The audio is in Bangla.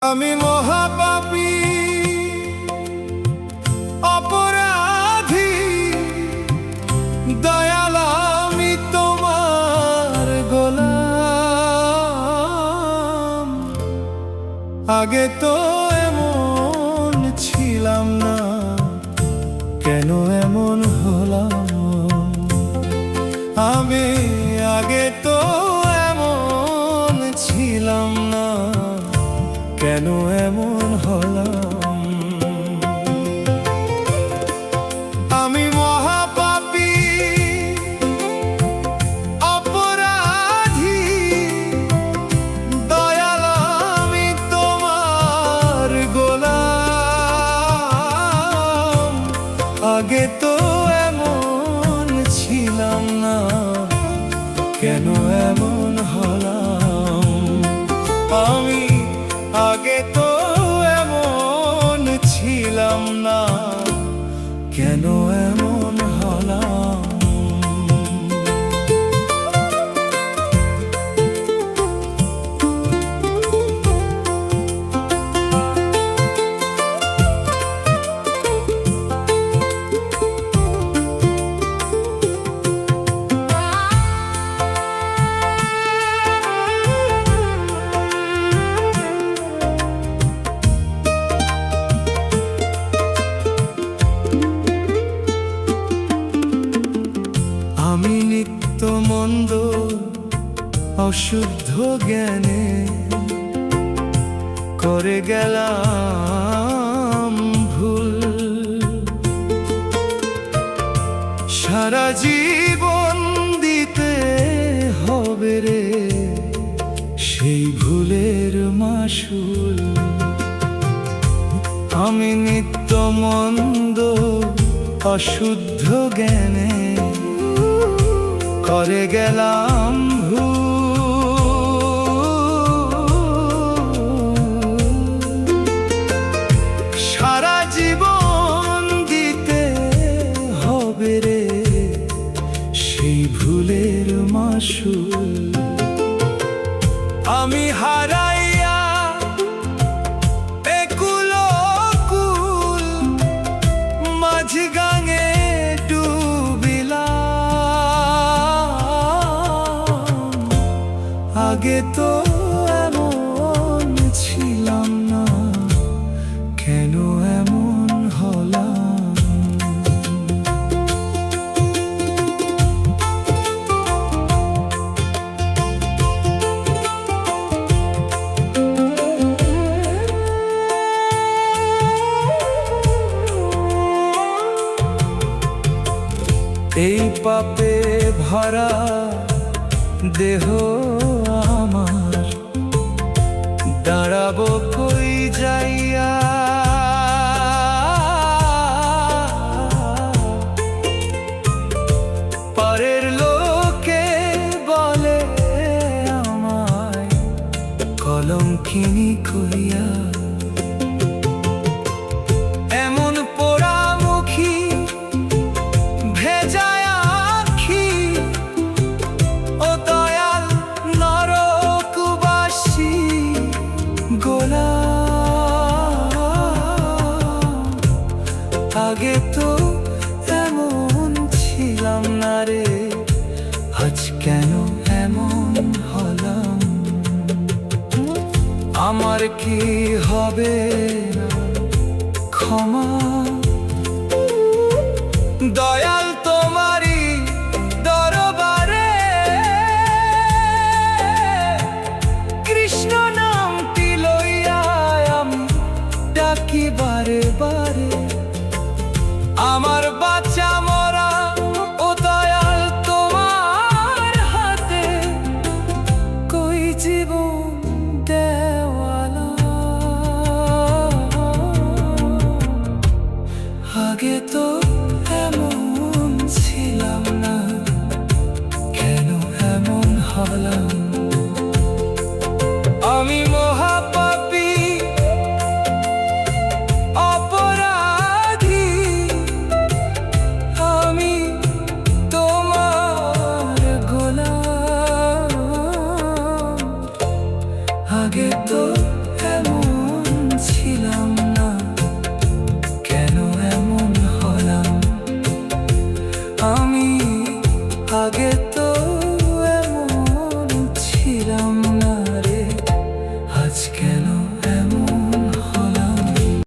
আমি মহাপাপী অপরাধী, দয়াল আমি তোমার গোলাম। আগে তো এমন ছিলাম না, কেন এমন হলাম? আমি আগে তো এমন ছিলাম না, কেন এমন হলাম? আমি মহাপাপী অপরাধী, দয়াল আমি তোমার গোলাম। আগে তো এমন ছিলাম না, কেন এমন হলাম? আমি আগে তো এমন ছিলাম না, কেন এমন হলাম? আমি নিত্য মন্দ অশুদ্ধ জ্ঞানে করে গেলাম ভুল। সারা জীবন দিতে হবে রে সেই ভুলের মাসুল। আমি নিত্য মন্দ অশুদ্ধ জ্ঞানে করে গেলাম সারা জীবন দিতে হবে রে সেই ভুলের মাসুল। আমি হারাইয়া একুল কুল মাঝ গাঙে আগে তো এমন ছিলাম না, কেন এমন হলাম? এই পাপে ভরা দেহ আমার দাঁড়াবো কই যাইয়া? পরের লোকে বলে আমায় কলঙ্কিনী কইয়া। এমন পোড়ামুখী ভেজায় আখি, ও দয়াল নরকবাসী গোলাম। আগে তো এমন ছিলাম না রে, আজ কেন এমন হলাম? আমার কি হবে না ক্ষমা? দয়াল তোমারই দরবারে কৃষ্ণ নামটি লইয়া আমি ডাকি বারে বারে। আমার বাচ্চা মরা ও দয়াল তোমার হাতে, কই জীবন দেওয়ালা। আগে